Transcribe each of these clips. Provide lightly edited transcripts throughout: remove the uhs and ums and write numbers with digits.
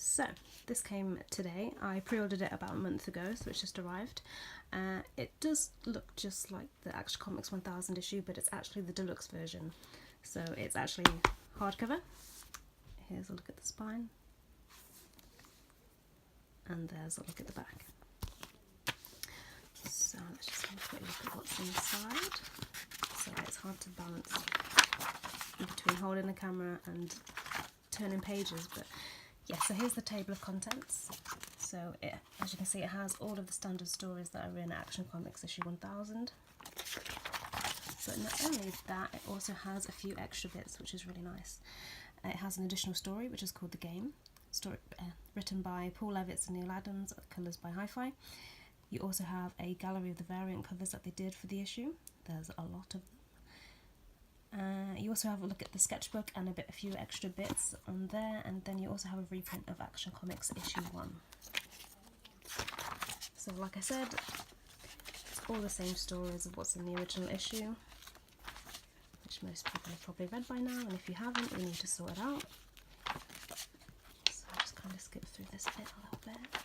So this came today. I pre-ordered it about a month ago, so it's just arrived. It does look just like the Action Comics 1000 issue, but it's actually the deluxe version. So it's actually hardcover. Here's a look at the spine. And there's a look at the back. So let's just have a quick look at what's inside. So it's hard to balance in between holding the camera and turning pages, but yeah, so here's the table of contents. So as you can see, it has all of the standard stories that are in Action Comics issue 1000. But not only that, it also has a few extra bits, which is really nice. It has an additional story, which is called The Game, story written by Paul Levitz and Neil Adams, colours by Hi-Fi. You also have a gallery of the variant covers that they did for the issue. There's a lot of them. You also have a look at the sketchbook and a few extra bits on there, and then you also have a reprint of Action Comics issue 1. So like I said, it's all the same stories of what's in the original issue, which most people have probably read by now, and if you haven't, you need to sort it out. So I'll just kind of skip through this bit a little bit.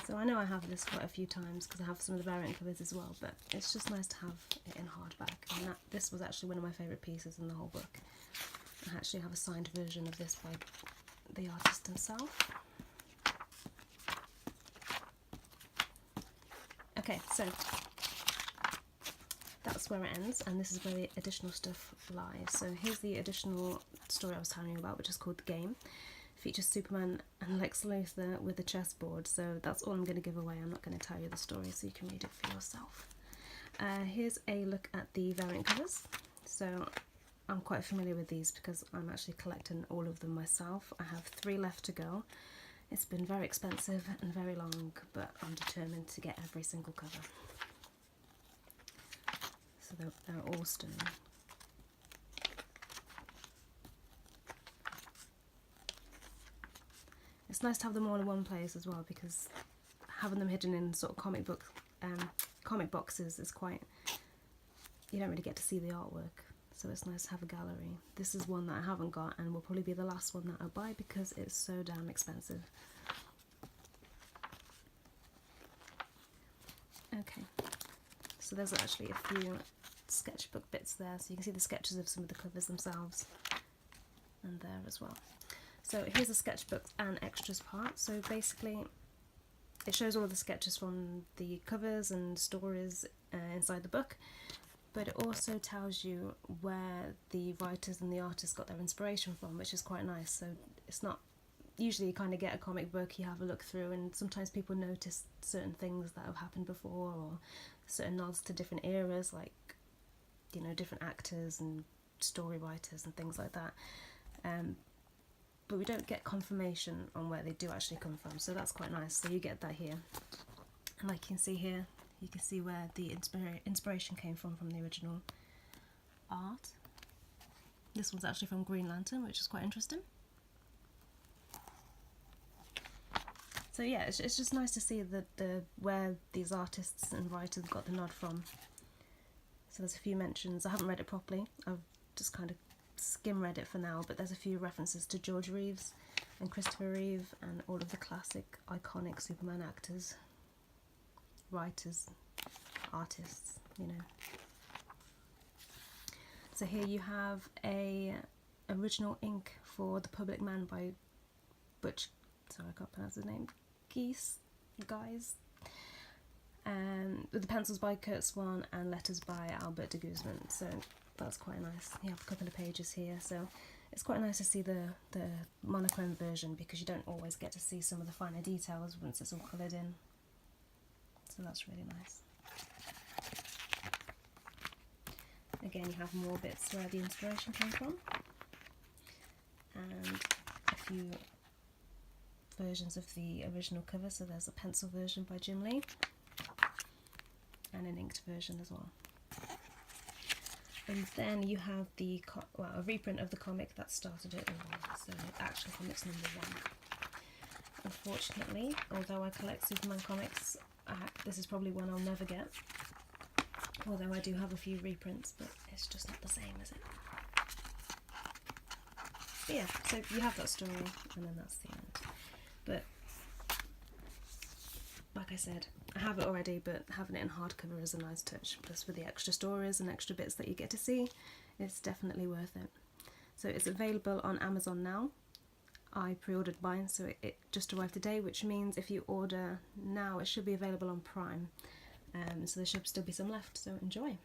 So I know I have this quite a few times because I have some of the variant covers as well, but it's just nice to have it in hardback. And this was actually one of my favourite pieces in the whole book. I actually have a signed version of this by the artist himself. Okay, so that's where it ends, and this is where the additional stuff lies. So here's the additional story I was telling you about, which is called The Game. Features Superman and Lex Luthor with a chessboard, so that's all I'm going to give away. I'm not going to tell you the story, so you can read it for yourself. Here's a look at the variant covers. So I'm quite familiar with these because I'm actually collecting all of them myself. I have 3 left to go. It's been very expensive and very long, but I'm determined to get every single cover. So they're all stunning. It's nice to have them all in one place as well, because having them hidden in sort of comic boxes is quite, you don't really get to see the artwork, so it's nice to have a gallery. This is one that I haven't got and will probably be the last one that I buy because it's so damn expensive. Okay, so there's actually a few sketchbook bits there, so you can see the sketches of some of the covers themselves, and there as well. So here's the sketchbook and extras part. So basically it shows all of the sketches from the covers and stories inside the book, but it also tells you where the writers and the artists got their inspiration from, which is quite nice. So it's not, usually you kind of get a comic book, you have a look through, and sometimes people notice certain things that have happened before, or certain nods to different eras, like, you know, different actors and story writers and things like that. But we don't get confirmation on where they do actually come from, so that's quite nice. So you get that here, and like you can see here, you can see where the inspiration came from the original art. This one's actually from Green Lantern, which is quite interesting. So yeah, it's just nice to see where these artists and writers got the nod from. So there's a few mentions. I haven't read it properly, I've just kind of skim read it for now, but there's a few references to George Reeves and Christopher Reeve and all of the classic iconic Superman actors, writers, artists, you know. So here you have a original ink for The Public Man by Butch, sorry I can't pronounce his name, Guys, with the pencils by Kurt Swan and letters by Albert de Guzman. So that's quite nice. You have a couple of pages here, so it's quite nice to see the monochrome version, because you don't always get to see some of the finer details once it's all coloured in. So that's really nice. Again, you have more bits where the inspiration came from, and a few versions of the original cover. So there's a pencil version by Jim Lee and an inked version as well. And then you have a reprint of the comic that started it all, so Action Comics #1. Unfortunately, although I collect Superman comics, this is probably one I'll never get. Although I do have a few reprints, but it's just not the same, is it? But yeah, so you have that story and then that's the end. But like I said, I have it already, but having it in hardcover is a nice touch. Plus with the extra stories and extra bits that you get to see, it's definitely worth it. So it's available on Amazon now. I pre-ordered mine, so it just arrived today, which means if you order now, it should be available on Prime. So there should still be some left, so enjoy.